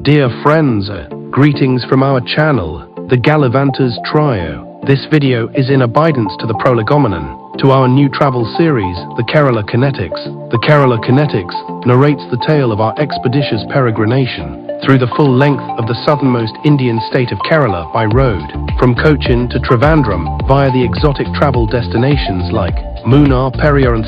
Dear friends, greetings from our channel, the Gallivanters Trio. This video is in abidance to the prolegomena to our new travel series, the Kerala Kinetics. The Kerala Kinetics narrates the tale of our expeditious peregrination through the full length of the southernmost Indian state of Kerala by road, from Cochin to Trivandrum, via the exotic travel destinations like Munnar, Periyaronline,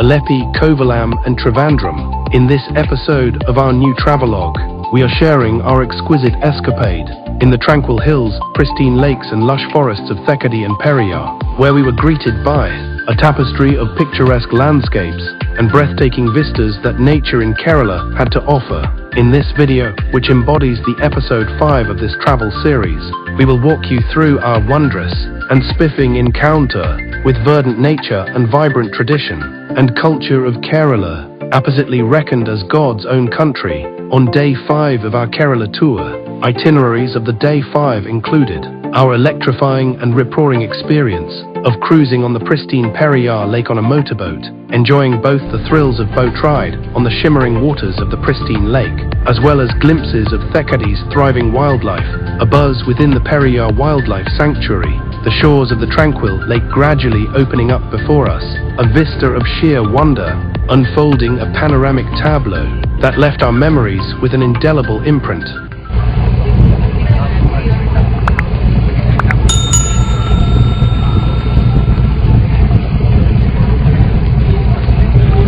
Alleppey, Kovalam and Trivandrum. In this episode of our new travelogue, we are sharing our exquisite escapade in the tranquil hills, pristine lakes and lush forests of Thekkady and Periyar, where we were greeted by a tapestry of picturesque landscapes and breathtaking vistas that nature in Kerala had to offer. In this video, which embodies the episode 5 of this travel series, we will walk you through our wondrous and spiffing encounter with verdant nature and vibrant tradition and culture of Kerala, appositely reckoned as God's own country. On day 5 of our Kerala tour, itineraries of the day 5 included our electrifying and rip-roaring experience of cruising on the pristine Periyar lake on a motorboat, enjoying both the thrills of boat ride on the shimmering waters of the pristine lake, as well as glimpses of Thekkady's thriving wildlife, abuzz within the Periyar Wildlife Sanctuary, the shores of the tranquil lake gradually opening up before us, a vista of sheer wonder, unfolding a panoramic tableau that left our memories with an indelible imprint.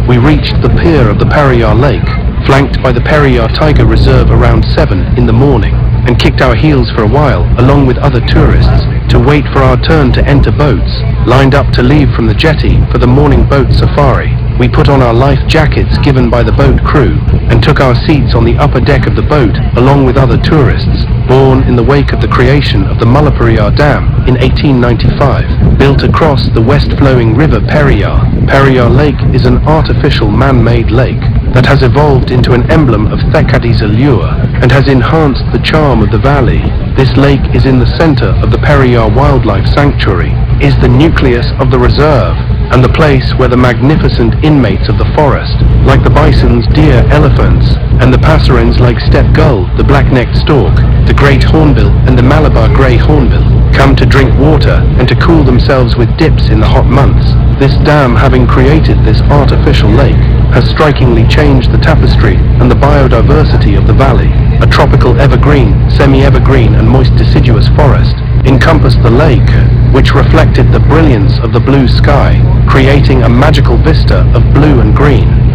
We reached the pier of the Periyar Lake, flanked by the Periyar Tiger Reserve around 7 in the morning, and kicked our heels for a while, along with other tourists, to wait for our turn to enter boats, lined up to leave from the jetty for the morning boat safari. We put on our life jackets given by the boat crew and took our seats on the upper deck of the boat along with other tourists, born in the wake of the creation of the Mullaperiyar Dam in 1895, built across the west-flowing river Periyar. Periyar Lake is an artificial man-made lake that has evolved into an emblem of Thekkady's allure and has enhanced the charm of the valley. This lake is in the center of the Periyar Wildlife Sanctuary, is the nucleus of the reserve, and the place where the magnificent inmates of the forest, like the bisons, deer, elephants, and the passerines like steppe gull, the black-necked stork, the great hornbill, and the Malabar grey hornbill, come to drink water and to cool themselves with dips in the hot months. This dam, having created this artificial lake, has strikingly changed the tapestry and the biodiversity of the valley. A tropical evergreen, semi-evergreen and moist deciduous forest encompassed the lake, which reflected the brilliance of the blue sky, creating a magical vista of blue and green.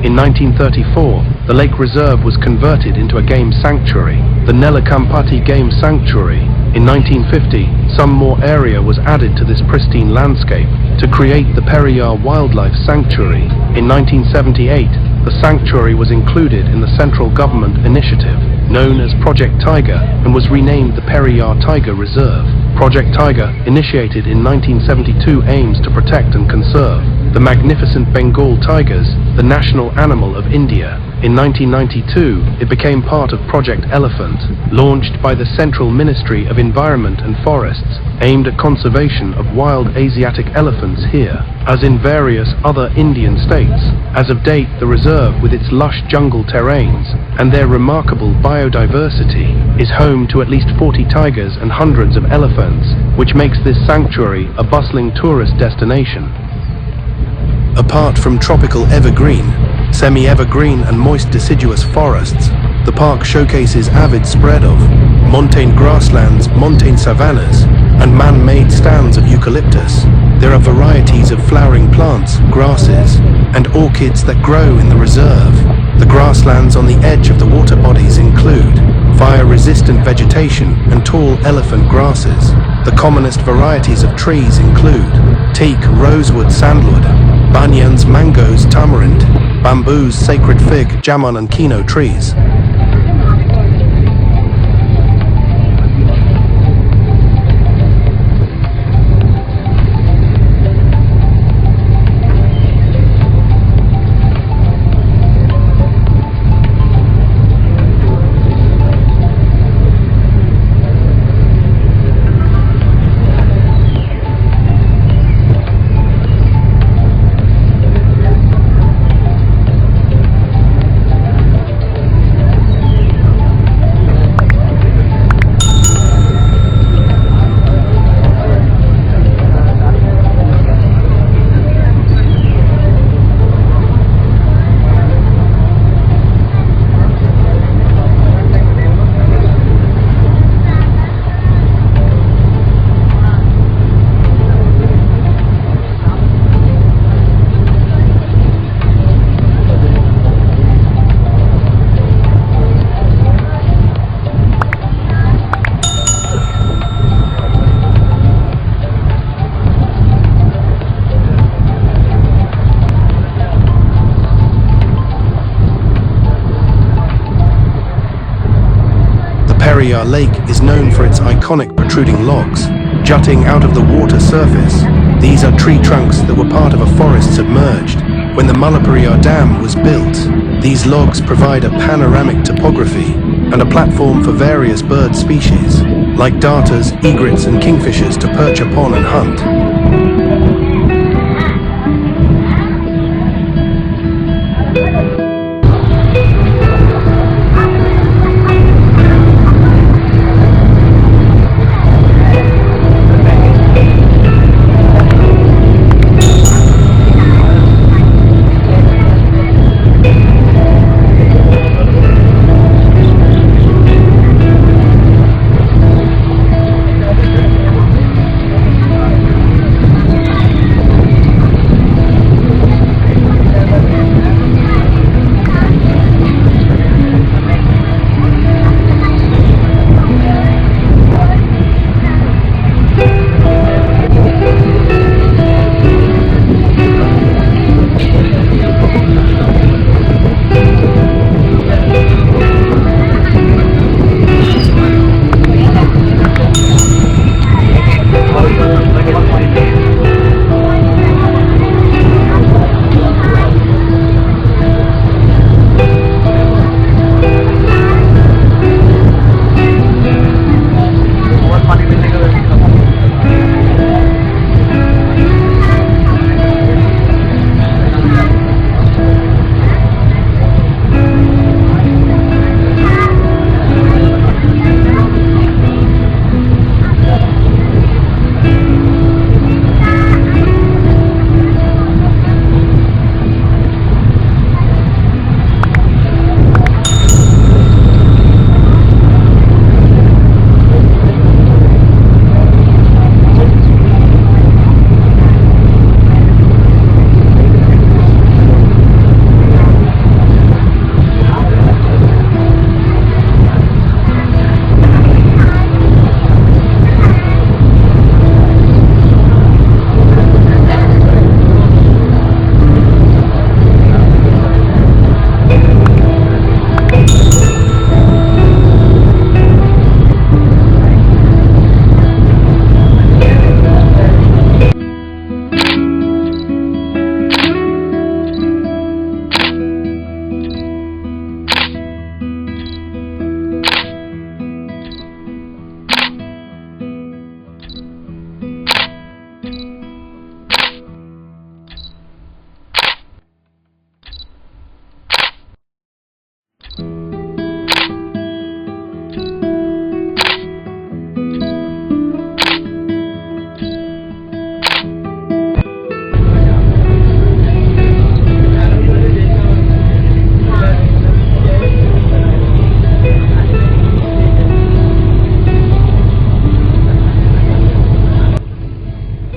In 1934, the lake reserve was converted into a game sanctuary, the Nellakampati Game Sanctuary. In 1950, some more area was added to this pristine landscape to create the Periyar Wildlife Sanctuary. In 1978, the sanctuary was included in the central government initiative known as Project Tiger and was renamed the Periyar Tiger Reserve. Project Tiger, initiated in 1972, aims to protect and conserve the magnificent Bengal tigers, the national animal of India. In 1992, it became part of Project Elephant, launched by the Central Ministry of Environment and Forests, aimed at conservation of wild Asiatic elephants here, as in various other Indian states. As of date, the reserve, with its lush jungle terrains and their remarkable biodiversity, is home to at least 40 tigers and hundreds of elephants, which makes this sanctuary a bustling tourist destination. Apart from tropical evergreen, semi-evergreen and moist deciduous forests, the park showcases avid spread of montane grasslands, montane savannas, and man-made stands of eucalyptus. There are varieties of flowering plants, grasses, and orchids that grow in the reserve. The grasslands on the edge of the water bodies include fire-resistant vegetation and tall elephant grasses. The commonest varieties of trees include teak, rosewood, sandalwood, banyans, mangoes, tamarind, bamboos, sacred fig, jamun and kino trees. Periyar Lake is known for its iconic protruding logs, jutting out of the water surface. These are tree trunks that were part of a forest submerged when the Periyar Dam was built. These logs provide a panoramic topography and a platform for various bird species, like darters, egrets and kingfishers to perch upon and hunt.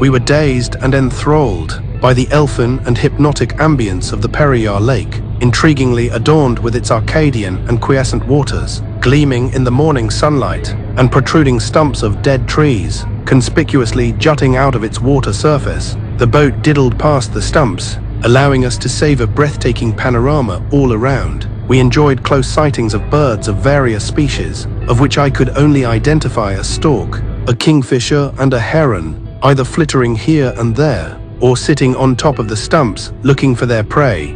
We were dazed and enthralled by the elfin and hypnotic ambience of the Periyar Lake, intriguingly adorned with its Arcadian and quiescent waters, gleaming in the morning sunlight, and protruding stumps of dead trees, conspicuously jutting out of its water surface. The boat diddled past the stumps, allowing us to savor breathtaking panorama all around. We enjoyed close sightings of birds of various species, of which I could only identify a stork, a kingfisher and a heron, either flittering here and there, or sitting on top of the stumps looking for their prey.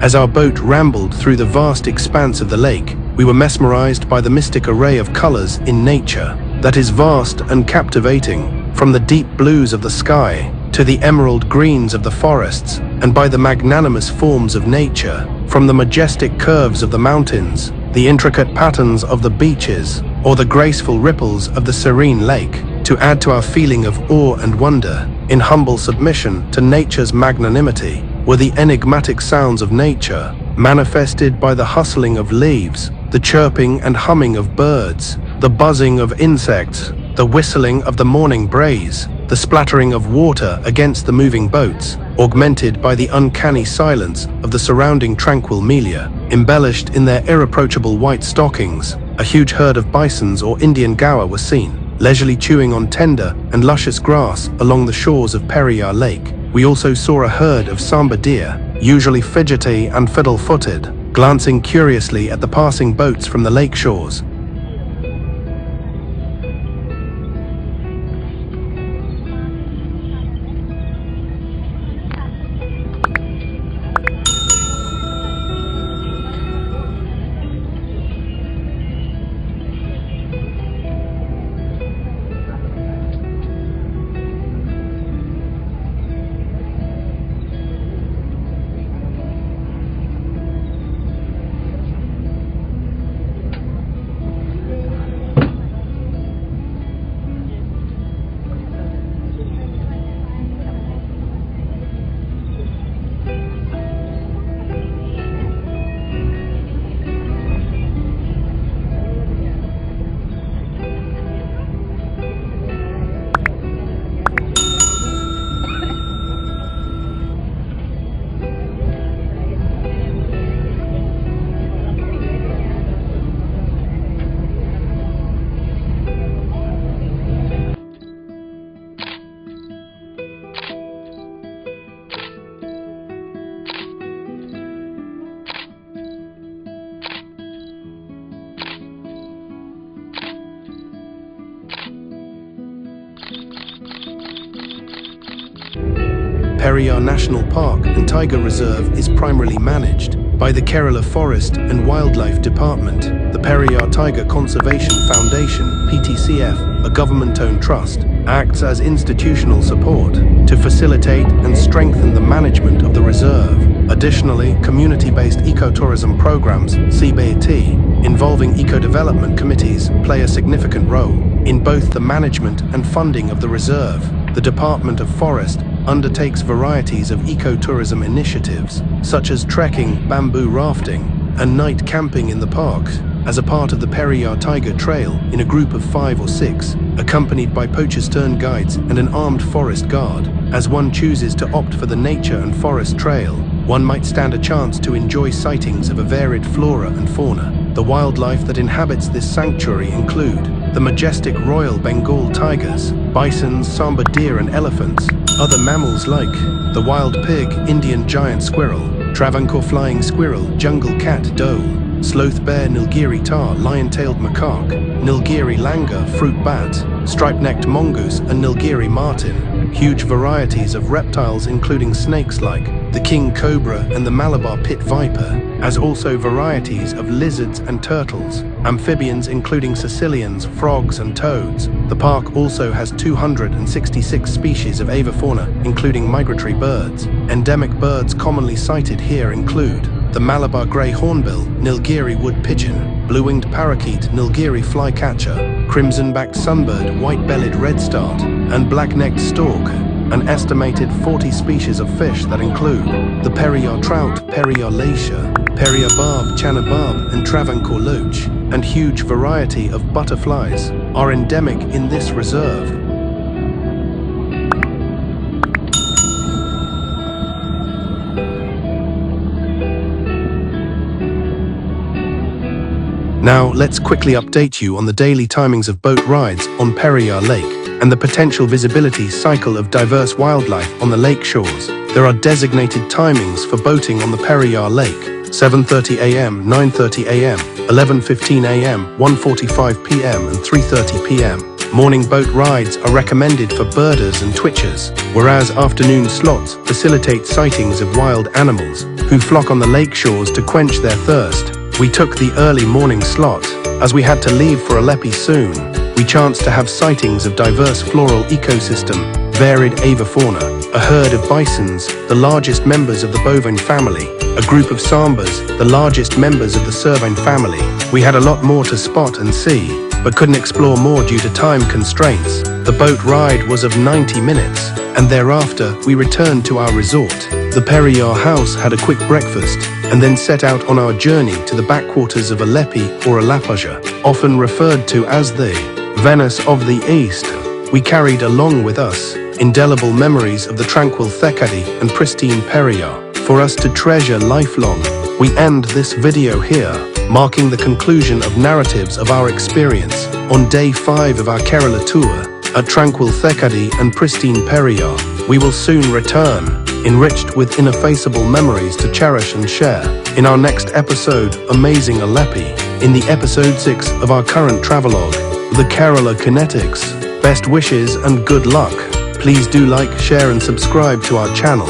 As our boat rambled through the vast expanse of the lake, we were mesmerized by the mystic array of colors in nature that is vast and captivating, from the deep blues of the sky to the emerald greens of the forests, and by the magnanimous forms of nature, from the majestic curves of the mountains, the intricate patterns of the beaches, or the graceful ripples of the serene lake, to add to our feeling of awe and wonder. In humble submission to nature's magnanimity were the enigmatic sounds of nature, manifested by the hustling of leaves, the chirping and humming of birds, the buzzing of insects, the whistling of the morning breeze, the splattering of water against the moving boats, augmented by the uncanny silence of the surrounding tranquil milieu. Embellished in their irreproachable white stockings, a huge herd of bisons or Indian gaur was seen, leisurely chewing on tender and luscious grass along the shores of Periyar Lake. We also saw a herd of sambar deer, usually fidgety and fiddle-footed, glancing curiously at the passing boats from the lake shores. Periyar National Park and Tiger Reserve is primarily managed by the Kerala Forest and Wildlife Department. The Periyar Tiger Conservation Foundation, PTCF, a government-owned trust, acts as institutional support to facilitate and strengthen the management of the reserve. Additionally, community-based ecotourism programs, CBT, involving eco-development committees play a significant role in both the management and funding of the reserve. The Department of Forest undertakes varieties of ecotourism initiatives, such as trekking, bamboo rafting, and night camping in the park, as a part of the Periyar Tiger Trail in a group of 5 or 6, accompanied by poacher's turn guides and an armed forest guard. As one chooses to opt for the nature and forest trail, one might stand a chance to enjoy sightings of a varied flora and fauna. The wildlife that inhabits this sanctuary include the majestic Royal Bengal tigers, bisons, sambar deer and elephants, other mammals like the wild pig, Indian giant squirrel, Travancore flying squirrel, jungle cat, dhole, sloth bear, Nilgiri tar, lion-tailed macaque, Nilgiri langur, fruit bat, striped-necked mongoose and Nilgiri marten, huge varieties of reptiles including snakes like the king cobra and the Malabar pit viper, as also varieties of lizards and turtles, amphibians including caecilians, frogs and toads. The park also has 266 species of avifauna, including migratory birds. Endemic birds commonly sighted here include the Malabar grey hornbill, Nilgiri wood pigeon, blue-winged parakeet, Nilgiri flycatcher, crimson-backed sunbird, white-bellied redstart, and black-necked stork. An estimated 40 species of fish that include the Periyar trout, Periyar lacia, Periyar barb, Channa barb, and Travancore loach, and huge variety of butterflies are endemic in this reserve. Now, let's quickly update you on the daily timings of boat rides on Periyar Lake and the potential visibility cycle of diverse wildlife on the lake shores. There are designated timings for boating on the Periyar Lake: 7:30 a.m., 9:30 a.m., 11:15 a.m., 1:45 p.m. and 3:30 p.m. Morning boat rides are recommended for birders and twitchers, whereas afternoon slots facilitate sightings of wild animals who flock on the lake shores to quench their thirst. We took the early morning slot, as we had to leave for Aleppi soon. We chanced to have sightings of diverse floral ecosystem, varied avifauna, a herd of bisons, the largest members of the bovine family, a group of sambas, the largest members of the cervine family. We had a lot more to spot and see, but couldn't explore more due to time constraints. The boat ride was of 90 minutes, and thereafter we returned to our resort. The Periyar house had a quick breakfast, and then set out on our journey to the backwaters of Aleppi or Alappuzha, often referred to as the Venice of the East. We carried along with us indelible memories of the Tranquil Thekkady and Pristine Periyar, for us to treasure lifelong. We end this video here, marking the conclusion of narratives of our experience on day 5 of our Kerala tour at Tranquil Thekkady and Pristine Periyar. We will soon return, enriched with ineffaceable memories to cherish and share. In our next episode, Amazing Aleppi, in the episode 6 of our current travelogue, the Kerala Kinetics. Best wishes and good luck. Please do like, share and subscribe to our channel.